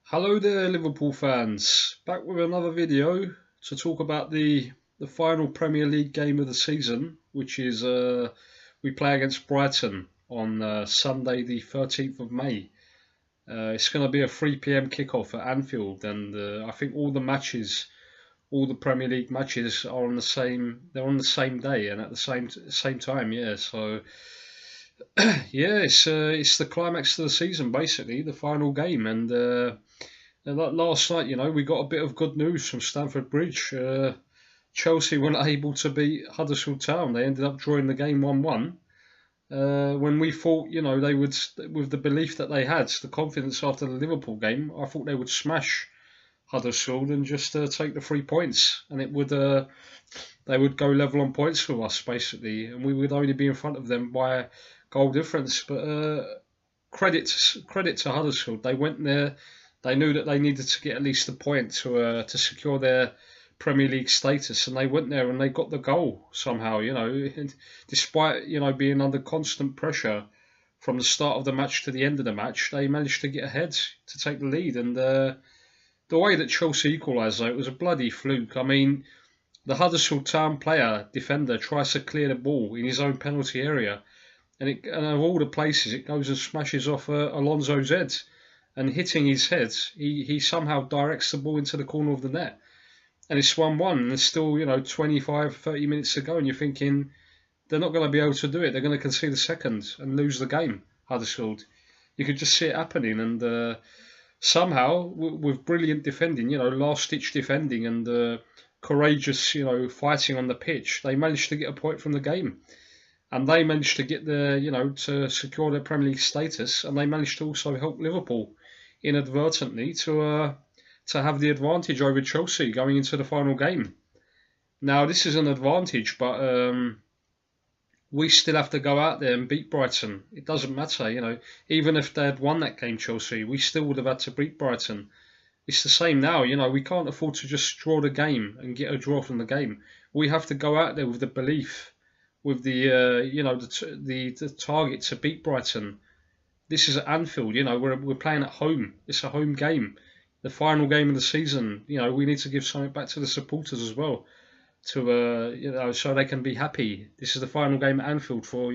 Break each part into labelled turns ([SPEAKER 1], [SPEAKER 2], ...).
[SPEAKER 1] Hello there, Liverpool fans. Back with another video to talk about the final Premier League game of the season, which is we play against Brighton on Sunday, the 13th of May. It's going to be a 3 p.m. kickoff at Anfield, and I think all the Premier League matches are on the same. They're on the same day and at the same time. Yeah, so yeah, it's the climax of the season, basically, the final game, and last night, we got a bit of good news from Stamford Bridge. Chelsea weren't able to beat Huddersfield Town. They ended up drawing the game 1-1. When we thought, they would, with the belief that they had, the confidence after the Liverpool game, I thought they would smash Huddersfield and just take the 3 points, and they would go level on points with us basically, and we would only be in front of them by a goal difference. But credit to Huddersfield. They went there. They knew that they needed to get at least a point to secure their Premier League status, and they went there and they got the goal somehow. And despite being under constant pressure from the start of the match to the end of the match, they managed to get ahead to take the lead. And the way that Chelsea equalised, though, it was a bloody fluke. I mean, the Huddersfield Town defender tries to clear the ball in his own penalty area, and of all the places, it goes and smashes off Alonso's head. And hitting his head, he somehow directs the ball into the corner of the net. And it's 1-1, and there's still, 25, 30 minutes to go, and you're thinking they're not going to be able to do it. They're going to concede a second and lose the game, Huddersfield. You could just see it happening, and somehow, with brilliant defending, last-ditch defending and courageous, fighting on the pitch, they managed to get a point from the game. And they managed to get to secure their Premier League status, and they managed to also help Liverpool inadvertently to have the advantage over Chelsea going into the final game. Now, this is an advantage, but we still have to go out there and beat Brighton. It doesn't matter, even if they had won that game, Chelsea, we still would have had to beat Brighton. It's the same now, we can't afford to just draw the game and get a draw from the game. We have to go out there with the belief, with the the target to beat Brighton. This is at Anfield, we're playing at home. It's a home game, the final game of the season. We need to give something back to the supporters as well, to so they can be happy. This is the final game at Anfield for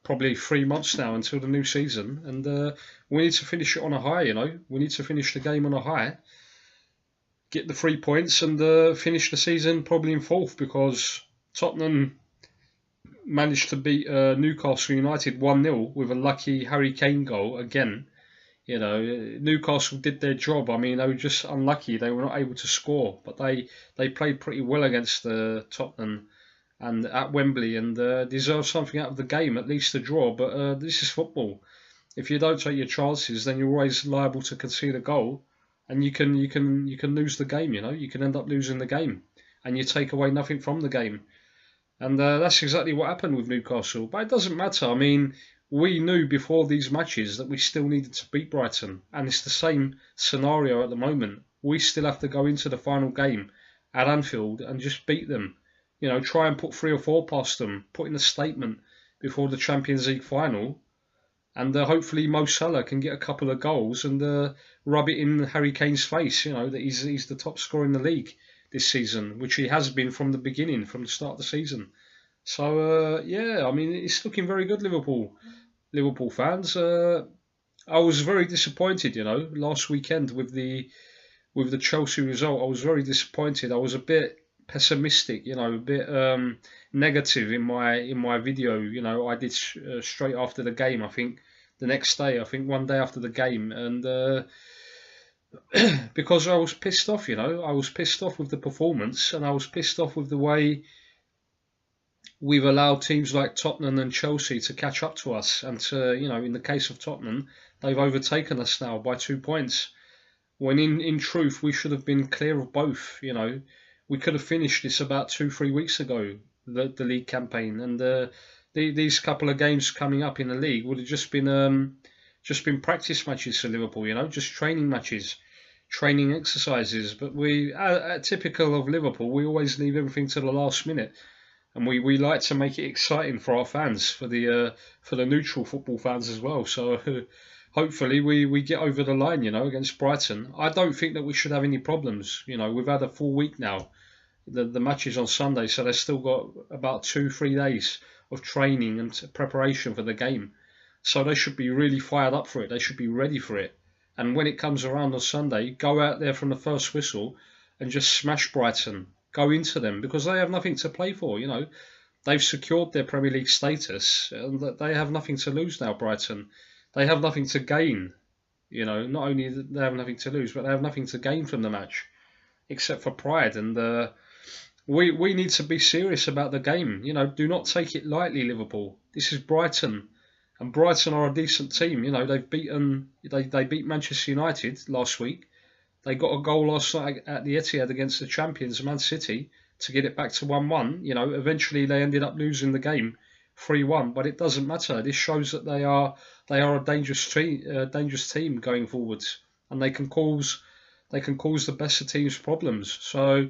[SPEAKER 1] probably 3 months now until the new season, and we need to finish it on a high. We need to finish the game on a high, get the 3 points, and finish the season probably in fourth, because Tottenham managed to beat Newcastle United 1-0 with a lucky Harry Kane goal again. Newcastle did their job. I mean, they were just unlucky. They were not able to score, but they played pretty well against Tottenham and at Wembley, and deserved something out of the game, at least a draw. But this is football. If you don't take your chances, then you're always liable to concede a goal, and you can lose the game. You can end up losing the game, and you take away nothing from the game. And that's exactly what happened with Newcastle. But it doesn't matter. I mean, we knew before these matches that we still needed to beat Brighton. And it's the same scenario at the moment. We still have to go into the final game at Anfield and just beat them. Try and put 3 or 4 past them. Put in a statement before the Champions League final. And hopefully Mo Salah can get a couple of goals and rub it in Harry Kane's face, that he's the top scorer in the league this season, which he has been from the beginning, from the start of the season. So yeah, I mean, it's looking very good, Liverpool fans. I was very disappointed, last weekend with the Chelsea result. I was very disappointed. I was a bit pessimistic, a bit negative in my video. I did straight after the game. I think the next day, one day after the game, and because I was pissed off, I was pissed off with the performance, and I was pissed off with the way we've allowed teams like Tottenham and Chelsea to catch up to us, and to, in the case of Tottenham, they've overtaken us now by 2 points, when in truth we should have been clear of both. We could have finished this about 2-3 weeks ago, the league campaign, and these couple of games coming up in the league would have just been practice matches for Liverpool, just training matches, training exercises. But we, typical of Liverpool, we always leave everything to the last minute, and we like to make it exciting for our fans, for the neutral football fans as well. So hopefully we get over the line, against Brighton. I don't think that we should have any problems. We've had a full week now. The match is on Sunday, so they've still got about 2-3 days of training and preparation for the game. So they should be really fired up for it. They should be ready for it. And when it comes around on Sunday, go out there from the first whistle and just smash Brighton. Go into them because they have nothing to play for. They've secured their Premier League status and they have nothing to lose now. Brighton, they have nothing to gain. Not only they have nothing to lose, but they have nothing to gain from the match except for pride. And we need to be serious about the game. Do not take it lightly, Liverpool. This is Brighton. And Brighton are a decent team. They've beaten they beat Manchester United last week. They got a goal last night at the Etihad against the champions Man City to get it back to 1-1. Eventually they ended up losing the game 3-1, but it doesn't matter. This shows that they are a dangerous team going forwards, and they can cause the best of teams problems. So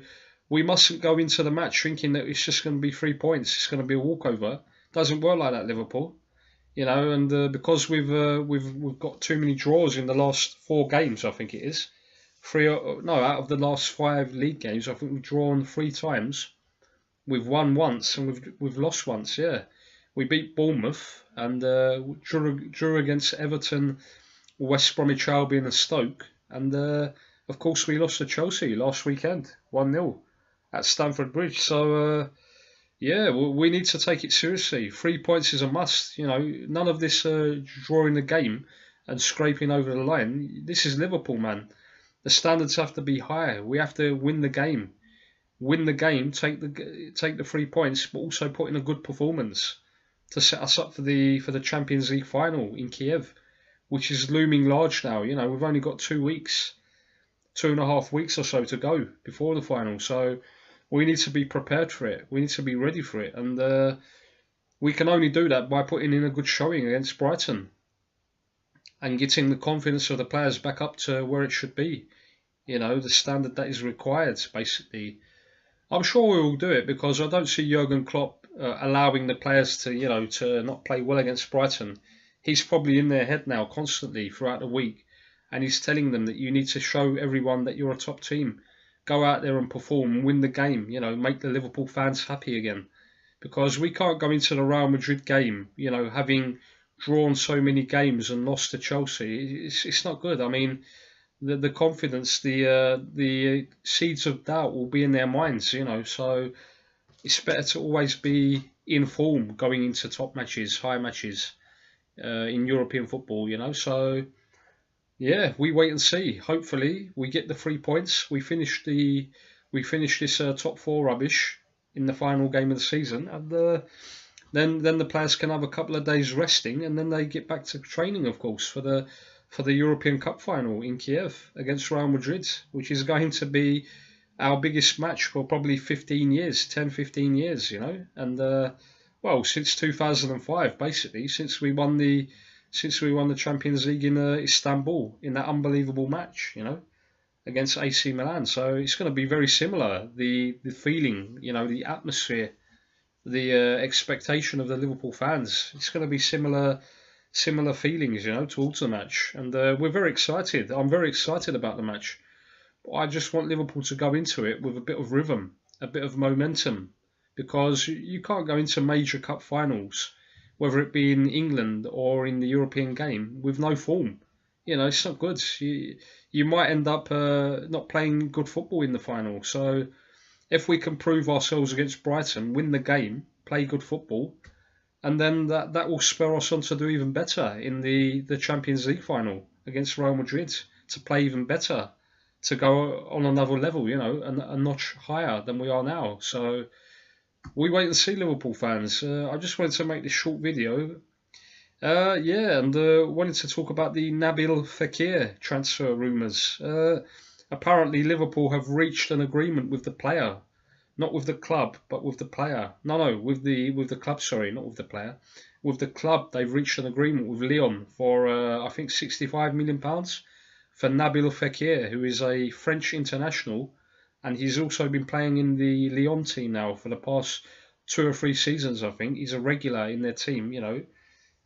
[SPEAKER 1] we mustn't go into the match thinking that it's just going to be 3 points. It's going to be a walkover. Doesn't work like that, Liverpool. And because we've got too many draws in the last 4 games, I think it is. Out of the last 5 league games, I think we've drawn 3 times. We've won once and we've lost once. Yeah, we beat Bournemouth and drew against Everton, West Bromwich Albion, and Stoke. And of course, we lost to Chelsea last weekend, 1-0 at Stamford Bridge. So. Yeah, we need to take it seriously. 3 points is a must. None of this drawing the game and scraping over the line. This is Liverpool, man. The standards have to be higher. We have to win the game. Win the game, take the 3 points, but also put in a good performance to set us up for the Champions League final in Kiev, which is looming large now. We've only got 2 weeks, 2.5 weeks or so to go before the final. So we need to be prepared for it. We need to be ready for it. And we can only do that by putting in a good showing against Brighton and getting the confidence of the players back up to where it should be. The standard that is required, basically. I'm sure we will do it because I don't see Jurgen Klopp allowing the players to not play well against Brighton. He's probably in their head now constantly throughout the week. And he's telling them that you need to show everyone that you're a top team. Go out there and perform and win the game, make the Liverpool fans happy again. Because we can't go into the Real Madrid game, having drawn so many games and lost to Chelsea. It's not good. I mean, the confidence, the seeds of doubt will be in their minds, So it's better to always be in form going into top matches, high matches in European football, So yeah, we wait and see. Hopefully, we get the 3 points. We finish this top 4 rubbish in the final game of the season, and then the players can have a couple of days resting, and then they get back to training, of course, for the European Cup final in Kiev against Real Madrid, which is going to be our biggest match for probably 15 years, 10, 15 years, And since 2005, basically, since we won the Champions League in Istanbul in that unbelievable match, against AC Milan. So it's going to be very similar. The feeling, the atmosphere, the expectation of the Liverpool fans. It's going to be similar feelings, towards the match. And we're very excited. I'm very excited about the match. But I just want Liverpool to go into it with a bit of rhythm, a bit of momentum, because you can't go into major cup finals, whether it be in England or in the European game, with no form. It's not good. You might end up not playing good football in the final. So if we can prove ourselves against Brighton, win the game, play good football, and then that will spur us on to do even better in the Champions League final against Real Madrid, to play even better, to go on another level, a notch higher than we are now. So we wait and see, Liverpool fans. I just wanted to make this short video. And wanted to talk about the Nabil Fekir transfer rumours. Apparently Liverpool have reached an agreement with the player. Not with the club, but with the player. No, with the club, sorry, not with the player. With the club, they've reached an agreement with Lyon for, I think, £65 million for Nabil Fekir, who is a French international. And he's also been playing in the Lyon team now for the past 2 or 3 seasons, I think. He's a regular in their team,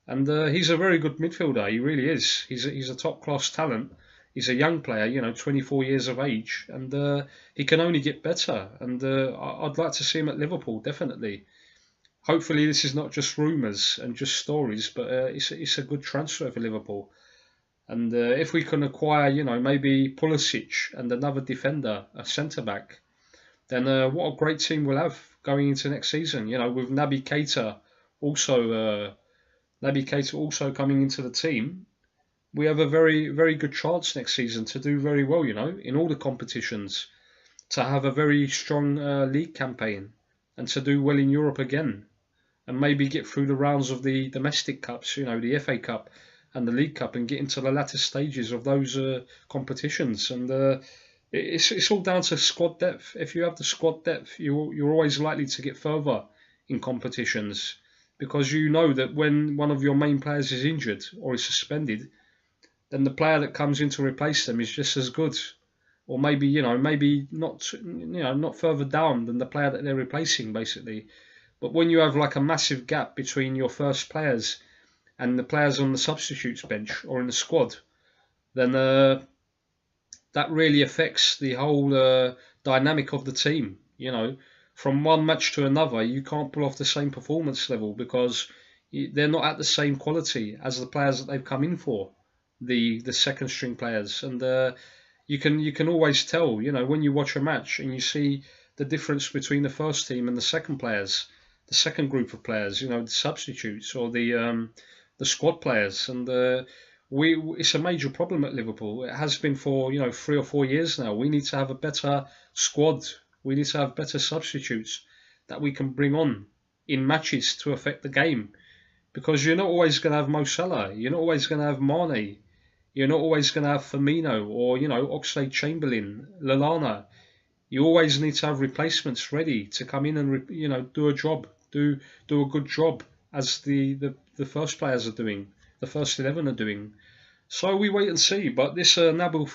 [SPEAKER 1] And he's a very good midfielder. He really is. He's a top class talent. He's a young player, 24 years of age, and he can only get better. And I'd like to see him at Liverpool, definitely. Hopefully, this is not just rumours and just stories, but it's a good transfer for Liverpool. And if we can acquire, maybe Pulisic and another defender, a centre back, then what a great team we'll have going into next season. With Naby Keita also coming into the team, we have a very, very good chance next season to do very well, in all the competitions, to have a very strong league campaign and to do well in Europe again, and maybe get through the rounds of the domestic cups, the FA Cup and the League Cup, and get into the latter stages of those competitions. And it's all down to squad depth. If you have the squad depth, you're always likely to get further in competitions, because you know that when one of your main players is injured or is suspended, then the player that comes in to replace them is just as good, or maybe not further down than the player that they're replacing, basically. But when you have like a massive gap between your first players and the players on the substitutes bench or in the squad, then that really affects the whole dynamic of the team. From one match to another, you can't pull off the same performance level because they're not at the same quality as the players that they've come in for, the second string players. And you can always tell, when you watch a match and you see the difference between the first team and the second players, the second group of players, the substitutes or the squad players. And it's a major problem at Liverpool. It has been for 3 or 4 years now. We need to have a better squad. We need to have better substitutes that we can bring on in matches to affect the game, because you're not always going to have Mo Salah. You're not always going to have Mane. You're not always going to have Firmino or Oxlade-Chamberlain, Lallana. You always need to have replacements ready to come in and do a job, do a good job, as the first players are doing, the first 11 are doing. So we wait and see. But this Nabil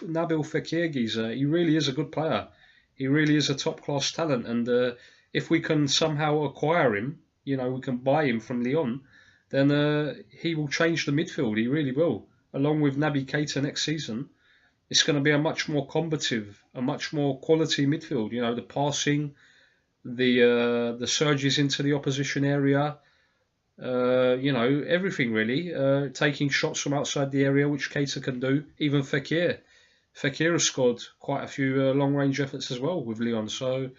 [SPEAKER 1] Fekir geezer, he really is a good player. He really is a top class talent, and if we can somehow acquire him, we can buy him from Lyon, then he will change the midfield. He really will. Along with Naby Keita next season, it's going to be a much more combative, a much more quality midfield. The passing, the surges into the opposition area, everything really. Taking shots from outside the area, which Keita can do. Even Fekir has scored quite a few long-range efforts as well with Lyon. So,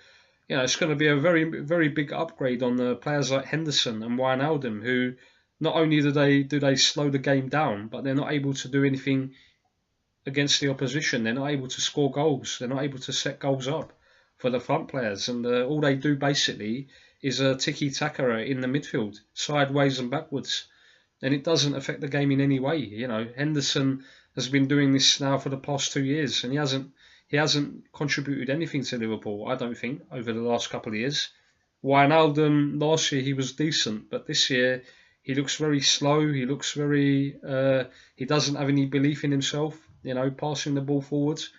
[SPEAKER 1] it's going to be a very, very big upgrade on the players like Henderson and Wijnaldum, who not only do they slow the game down, but they're not able to do anything against the opposition. They're not able to score goals. They're not able to set goals up for the front players. And all they do basically is a tiki-taka in the midfield, sideways and backwards. And it doesn't affect the game in any way. Henderson has been doing this now for the past 2 years, and he hasn't contributed anything to Liverpool, I don't think, over the last couple of years. Wijnaldum, last year he was decent, but this year he looks very slow. He looks very he doesn't have any belief in himself, passing the ball forwards.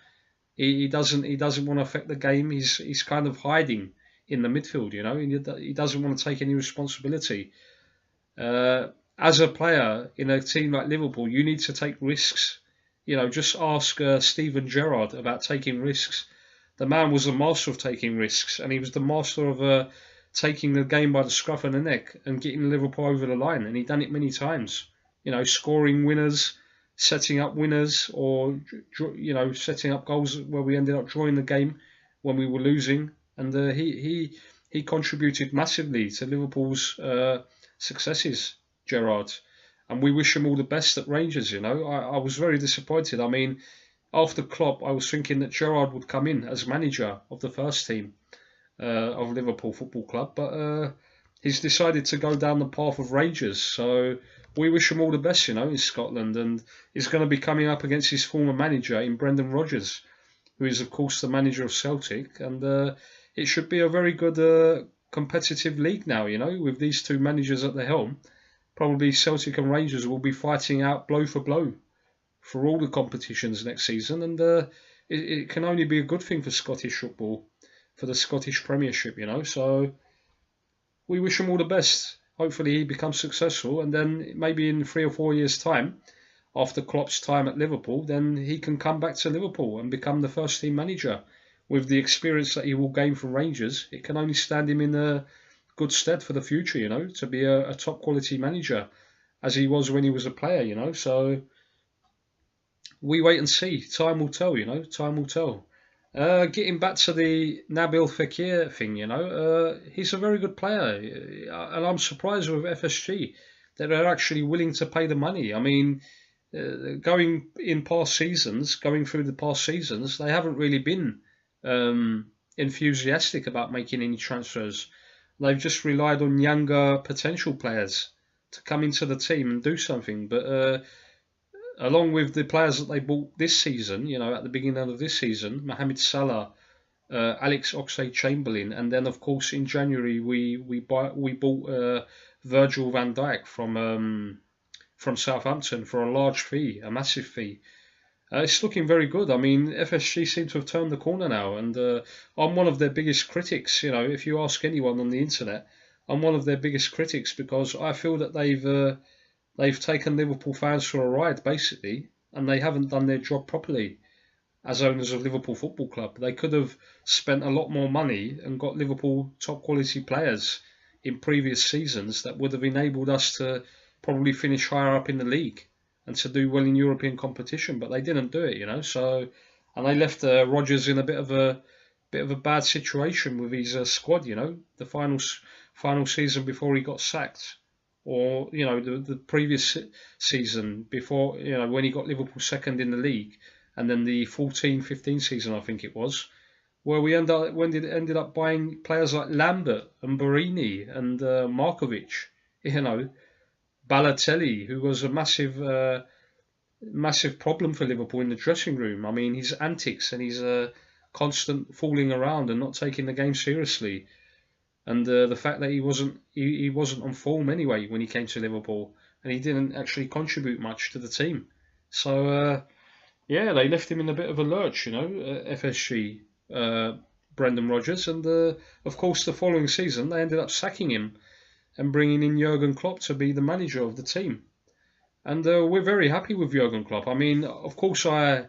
[SPEAKER 1] He doesn't want to affect the game. He's kind of hiding in the midfield, he doesn't want to take any responsibility. As a player in a team like Liverpool, you need to take risks. Just ask Steven Gerrard about taking risks. The man was the master of taking risks, and he was the master of taking the game by the scruff of the neck and getting Liverpool over the line. And he'd done it many times. Scoring winners, setting up winners, or setting up goals where we ended up drawing the game when we were losing. And he contributed massively to Liverpool's successes, Gerrard. And we wish him all the best at Rangers. I was very disappointed. I mean, after Klopp, I was thinking that Gerrard would come in as manager of the first team of Liverpool Football Club, but he's decided to go down the path of Rangers. So we wish him all the best, in Scotland. And he's going to be coming up against his former manager in Brendan Rodgers, who is, of course, the manager of Celtic. And it should be a very good competitive league now, with these two managers at the helm. Probably Celtic and Rangers will be fighting out blow for blow for all the competitions next season, and it can only be a good thing for Scottish football, for the Scottish Premiership, So we wish them all the best. hopefully he becomes successful, and then maybe in 3 or 4 years' time, after Klopp's time at Liverpool, then he can come back to Liverpool and become the first team manager. With the experience that he will gain from Rangers, it can only stand him in a good stead for the future, to be a top quality manager as he was when he was a player. So we wait and see. Time will tell, time will tell. Getting back to the Nabil Fekir thing, he's a very good player, and I'm surprised with FSG that they're actually willing to pay the money. I mean, going through the past seasons, they haven't really been enthusiastic about making any transfers. They've just relied on younger potential players to come into the team and do something. But along with the players that they bought this season, at the beginning of this season, Mohamed Salah, Alex Oxlade-Chamberlain, and then of course in January we bought Virgil van Dijk from Southampton for a large fee, a massive fee. It's looking very good. I mean, FSG seem to have turned the corner now, and I'm one of their biggest critics. If you ask anyone on the internet, I'm one of their biggest critics because I feel that they've taken Liverpool fans for a ride, basically, and they haven't done their job properly as owners of Liverpool Football Club. They could have spent a lot more money and got Liverpool top quality players in previous seasons that would have enabled us to probably finish higher up in the league and to do well in European competition, but they didn't do it, So, and they left Rodgers in a bit of a bad situation with his squad, the final season before he got sacked, or the previous season before, when he got Liverpool second in the league, and then the 14-15 season I think it was, where we ended up buying players like Lambert and Barini and Markovic, Balotelli, who was a massive problem for Liverpool in the dressing room. I mean, his antics and his constant fooling around and not taking the game seriously, and the fact that he wasn't on form anyway when he came to Liverpool, and he didn't actually contribute much to the team. So they left him in a bit of a lurch, FSG, Brendan Rodgers, and of course the following season they ended up sacking him and bringing in Jurgen Klopp to be the manager of the team. And we're very happy with Jurgen Klopp. I mean, of course, I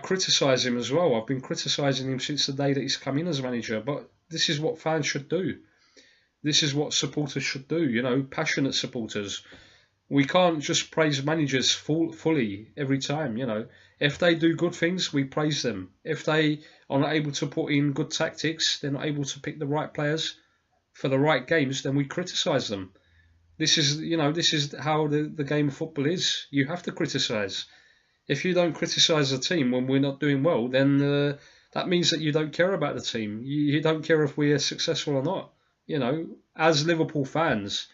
[SPEAKER 1] criticise him as well. I've been criticising him since the day that he's come in as manager. But this is what fans should do. This is what supporters should do, passionate supporters. We can't just praise managers fully every time, If they do good things, we praise them. If they are not able to put in good tactics, they're not able to pick the right players for the right games, then we criticise them. This is how the game of football is. You have to criticise. If you don't criticise the team when we're not doing well, then that means that you don't care about the team. You don't care if we are successful or not. As Liverpool fans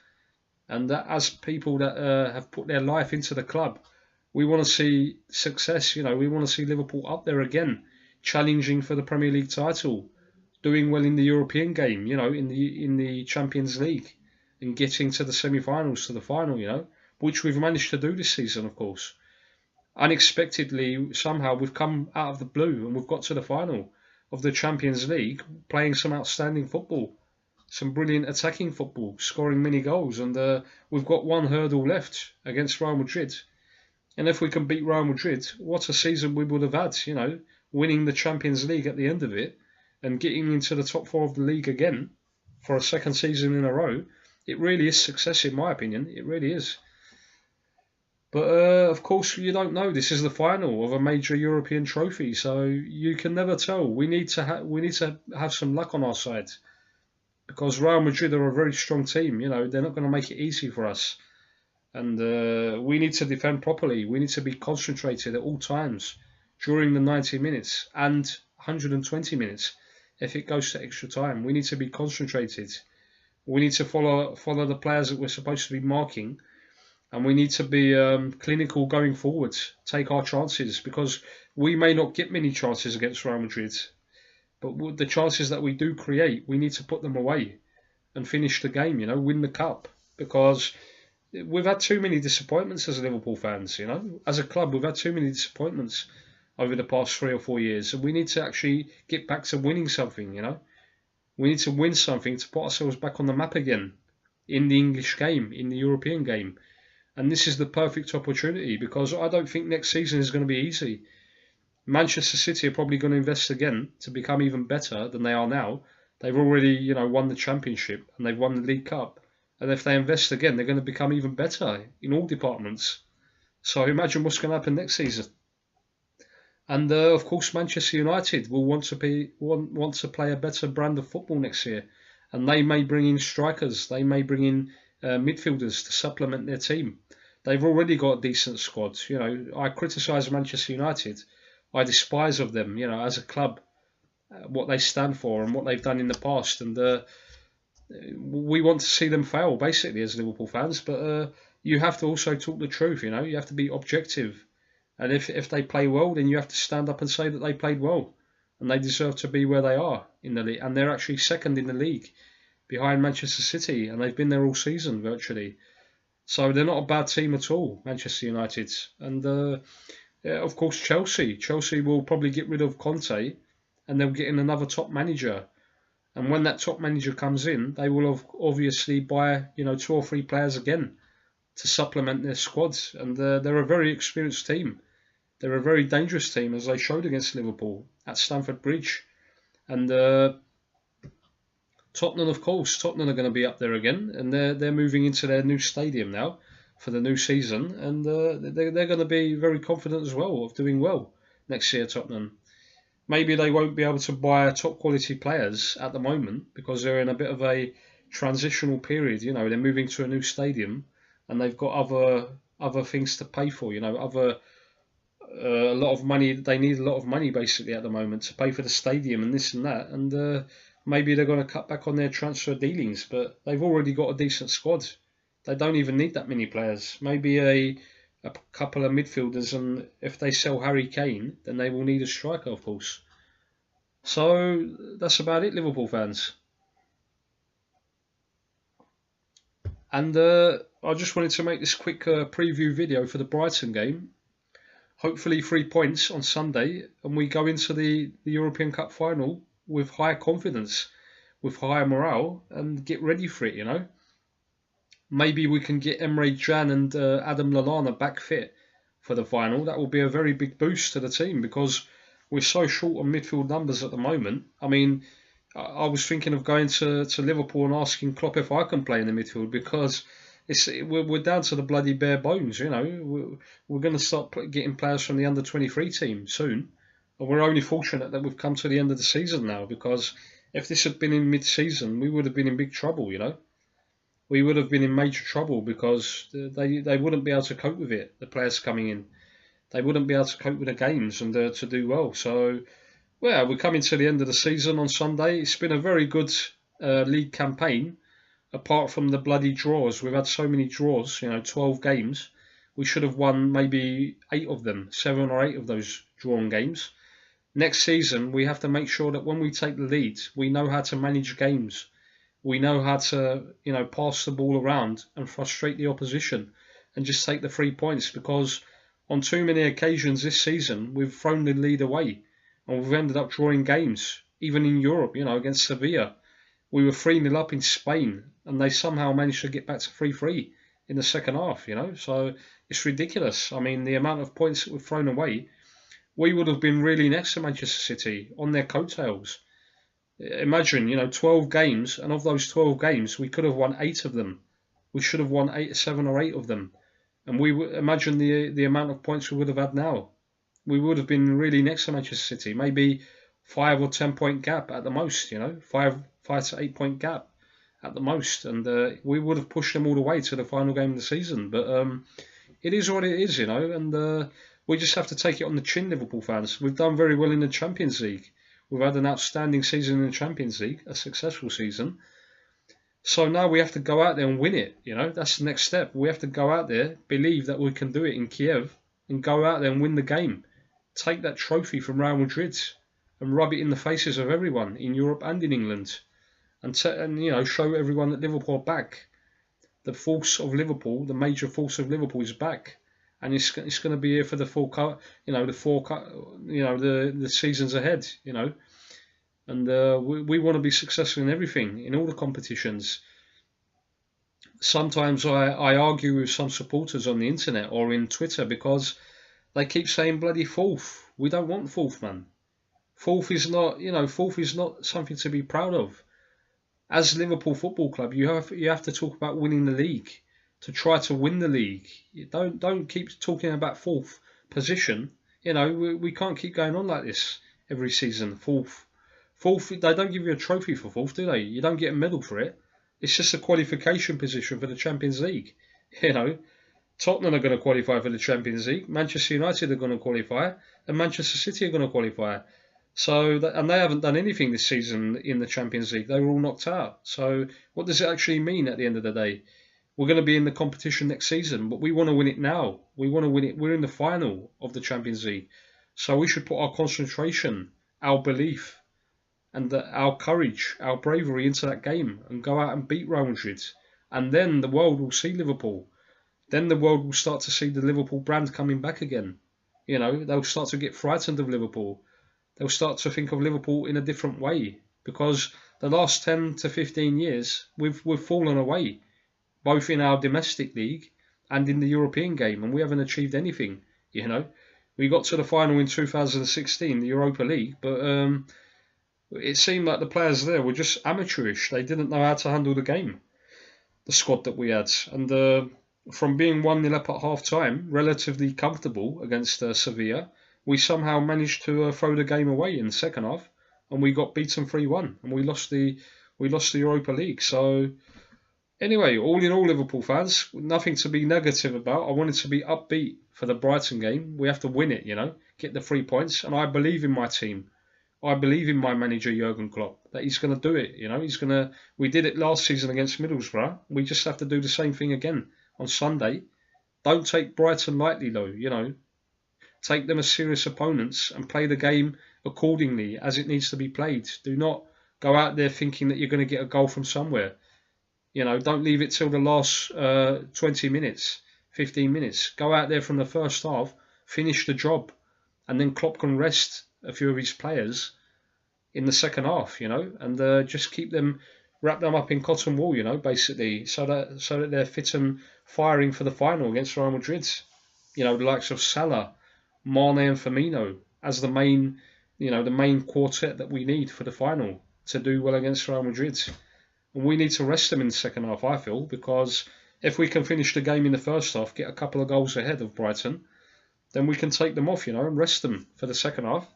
[SPEAKER 1] and as people that have put their life into the club, we want to see success. We want to see Liverpool up there again, challenging for the Premier League title, doing well in the European game, in the Champions League, and getting to the semi-finals, to the final, which we've managed to do this season, of course. Unexpectedly, somehow, we've come out of the blue and we've got to the final of the Champions League, playing some outstanding football, some brilliant attacking football, scoring many goals, and we've got one hurdle left against Real Madrid. And if we can beat Real Madrid, what a season we would have had, winning the Champions League at the end of it, and getting into the top four of the league again for a second season in a row. It really is success, in my opinion. It really is. But of course, you don't know. This is the final of a major European trophy, so you can never tell. We need to have some luck on our side, because Real Madrid are a very strong team. They're not going to make it easy for us, and we need to defend properly. We need to be concentrated at all times during the 90 minutes and 120 minutes. If it goes to extra time, we need to be concentrated. We need to follow the players that we're supposed to be marking, and we need to be clinical going forward. Take our chances, because we may not get many chances against Real Madrid, but with the chances that we do create, we need to put them away and finish the game. Win the cup, because we've had too many disappointments as Liverpool fans. As a club, we've had too many disappointments over the past 3 or 4 years, and we need to actually get back to winning something. We need to win something to put ourselves back on the map again. in the English game, in the European game. And this is the perfect opportunity, because I don't think next season is going to be easy. Manchester City are probably going to invest again to become even better than they are now. They've already, won the Championship and they've won the League Cup. And if they invest again, they're going to become even better in all departments. So imagine what's going to happen next season. And of course, Manchester United will want to play a better brand of football next year, and they may bring in strikers, they may bring in midfielders to supplement their team. They've already got a decent squad. I criticise Manchester United. I despise of them, as a club, what they stand for and what they've done in the past, and we want to see them fail, basically, as Liverpool fans. But you have to also talk the truth. You have to be objective. And if they play well, then you have to stand up and say that they played well. And they deserve to be where they are in the league. And they're actually second in the league behind Manchester City. And they've been there all season, virtually. So they're not a bad team at all, Manchester United. And, of course, Chelsea. Chelsea will probably get rid of Conte. And they'll get in another top manager. And when that top manager comes in, they will obviously buy, 2 or 3 players again to supplement their squads. And they're a very experienced team. They're a very dangerous team, as they showed against Liverpool at Stamford Bridge. And Tottenham, of course, Tottenham are going to be up there again, and they're moving into their new stadium now for the new season, and they're going to be very confident as well of doing well next year, Tottenham. Maybe they won't be able to buy top quality players at the moment because they're in a bit of a transitional period. They're moving to a new stadium, and they've got other things to pay for. A lot of money. They need a lot of money basically at the moment to pay for the stadium and this and that. And maybe they're going to cut back on their transfer dealings, but they've already got a decent squad. They don't even need that many players. Maybe a couple of midfielders, and if they sell Harry Kane, then they will need a striker, of course. So that's about it, Liverpool fans. And I just wanted to make this quick preview video for the Brighton game. Hopefully 3 points on Sunday, and we go into the European Cup final with higher confidence, with higher morale, and get ready for it, Maybe we can get Emre Can and Adam Lallana back fit for the final. That will be a very big boost to the team because we're so short on midfield numbers at the moment. I mean, I was thinking of going to Liverpool and asking Klopp if I can play in the midfield, because we're down to the bloody bare bones. We're going to start getting players from the under-23 team soon, and we're only fortunate that we've come to the end of the season now, because if this had been in mid-season, we would have been in big trouble. We would have been in major trouble because they wouldn't be able to cope with it. The players coming in, they wouldn't be able to cope with the games and to do well. So, well, we're coming to the end of the season on Sunday. It's been a very good league campaign. Apart from the bloody draws, we've had so many draws, 12 games. We should have won maybe 8 of them, 7 or 8 of those drawn games. Next season, we have to make sure that when we take the lead, we know how to manage games. We know how to, pass the ball around and frustrate the opposition and just take the 3 points, because on too many occasions this season, we've thrown the lead away and we've ended up drawing games, even in Europe, against Sevilla. We were 3-0 up in Spain, and they somehow managed to get back to 3-3 in the second half, So it's ridiculous. I mean, the amount of points that we've thrown away, we would have been really next to Manchester City on their coattails. Imagine, 12 games, and of those 12 games, we could have won 8 of them. We should have won 7 or 8 of them. And imagine the amount of points we would have had now. We would have been really next to Manchester City, maybe 5 or 10 point gap at the most, 5 to 8 point gap at the most, and we would have pushed them all the way to the final game of the season. But it is what it is, and we just have to take it on the chin, Liverpool fans. We've done very well in the Champions League. We've had an outstanding season in the Champions League, a successful season. So now we have to go out there and win it. That's the next step. We have to go out there, believe that we can do it in Kiev, and go out there and win the game. Take that trophy from Real Madrid and rub it in the faces of everyone in Europe and in England, and show everyone that Liverpool are back. The force of Liverpool, the major force of Liverpool, is back, and it's going to be here for the the seasons ahead. And we want to be successful in everything, in all the competitions. sometimes I argue with some supporters on the internet or in Twitter because they keep saying bloody fourth. We don't want fourth, man. Fourth is not, fourth is not something to be proud of. As Liverpool Football Club, you have to talk about winning the league, to try to win the league. You don't keep talking about fourth position. We can't keep going on like this every season. Fourth, they don't give you a trophy for fourth, do they? You don't get a medal for it. It's just a qualification position for the Champions League. You know, Tottenham are going to qualify for the Champions League. Manchester United are going to qualify, and Manchester City are going to qualify. And they haven't done anything this season in the Champions League. They were all knocked out. So what does it actually mean at the end of the day? We're going to be in the competition next season, but we want to win it now. We want to win it. We're in the final of the Champions League. So we should put our concentration, our belief, and our courage, our bravery into that game and go out and beat Real Madrid. And then the world will see Liverpool. Then the world will start to see the Liverpool brand coming back again. They'll start to get frightened of Liverpool. They'll start to think of Liverpool in a different way, because the last 10 to 15 years we've fallen away, both in our domestic league and in the European game, and we haven't achieved anything. We got to the final in 2016, the Europa League, but it seemed like the players there were just amateurish. They didn't know how to handle the game, the squad that we had. And from being 1-0 up at half time, relatively comfortable against Sevilla, we somehow managed to throw the game away in the second half, and we got beaten 3-1, and we lost the Europa League. So anyway, all in all, Liverpool fans, nothing to be negative about. I wanted to be upbeat for the Brighton game. We have to win it, get the 3 points, and I believe in my team. I believe in my manager Jurgen Klopp, that he's going to do it. We did it last season against Middlesbrough. We just have to do the same thing again on Sunday. Don't take Brighton lightly, though. Take them as serious opponents and play the game accordingly as it needs to be played. Do not go out there thinking that you're going to get a goal from somewhere. Don't leave it till the last 20 minutes, 15 minutes. Go out there from the first half, finish the job, and then Klopp can rest a few of his players in the second half, and just wrap them up in cotton wool, basically, so that they're fit and firing for the final against Real Madrid. The likes of Salah, Mane and Firmino as the main quartet that we need for the final to do well against Real Madrid. And we need to rest them in the second half, I feel, because if we can finish the game in the first half, get a couple of goals ahead of Brighton, then we can take them off, and rest them for the second half.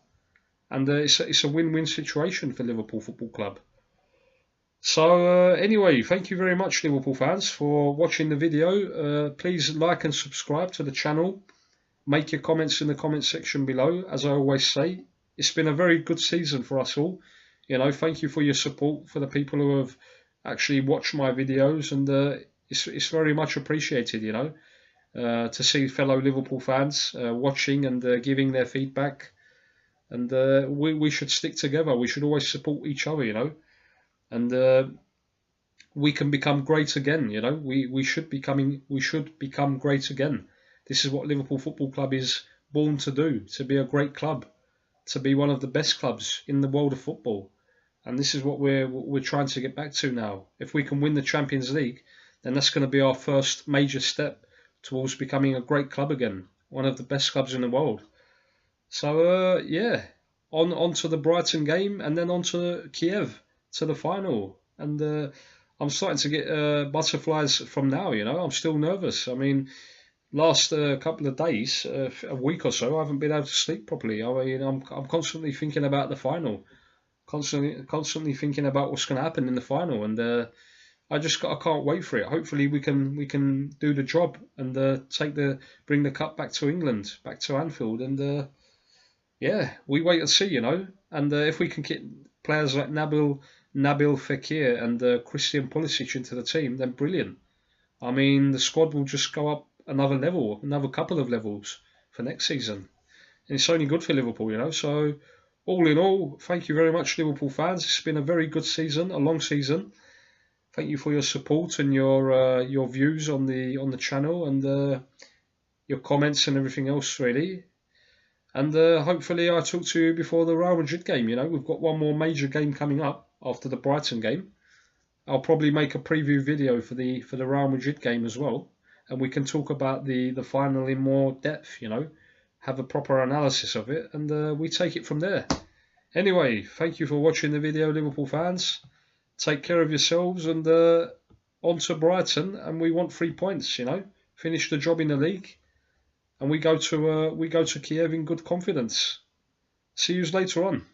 [SPEAKER 1] And it's a win-win situation for Liverpool Football Club. So anyway, thank you very much, Liverpool fans, for watching the video. Please like and subscribe to the channel. Make your comments in the comment section below. As I always say, it's been a very good season for us all. Thank you for your support, for the people who have actually watched my videos, and it's very much appreciated, to see fellow Liverpool fans watching and giving their feedback. And we should stick together. We should always support each other, and we can become great again. We should become great again. This is what Liverpool Football Club is born to do, to be a great club, to be one of the best clubs in the world of football. And this is what we're trying to get back to now. If we can win the Champions League, then that's going to be our first major step towards becoming a great club again, one of the best clubs in the world. So yeah, on to the Brighton game, and then on to Kiev, to the final. And I'm starting to get butterflies from now, I'm still nervous. I mean, last couple of days, a week or so, I haven't been able to sleep properly. I mean, I'm constantly thinking about the final, constantly thinking about what's going to happen in the final, and I can't wait for it. Hopefully we can do the job and bring the cup back to England, back to Anfield, and yeah, we wait and see, And if we can get players like Nabil Fekir and Christian Pulisic into the team, then brilliant. I mean, the squad will just go up another level, another couple of levels for next season. And it's only good for Liverpool, So all in all, thank you very much, Liverpool fans. It's been a very good season, a long season. Thank you for your support and your views on the channel, and your comments and everything else, really. And hopefully I talk to you before the Real Madrid game. We've got one more major game coming up after the Brighton game. I'll probably make a preview video for the Real Madrid game as well, and we can talk about the final in more depth. You know, have a proper analysis of it, and we take it from there. Anyway, thank you for watching the video, Liverpool fans. Take care of yourselves, and on to Brighton. And we want 3 points. You know, finish the job in the league, and we go to Kiev in good confidence. See you later on.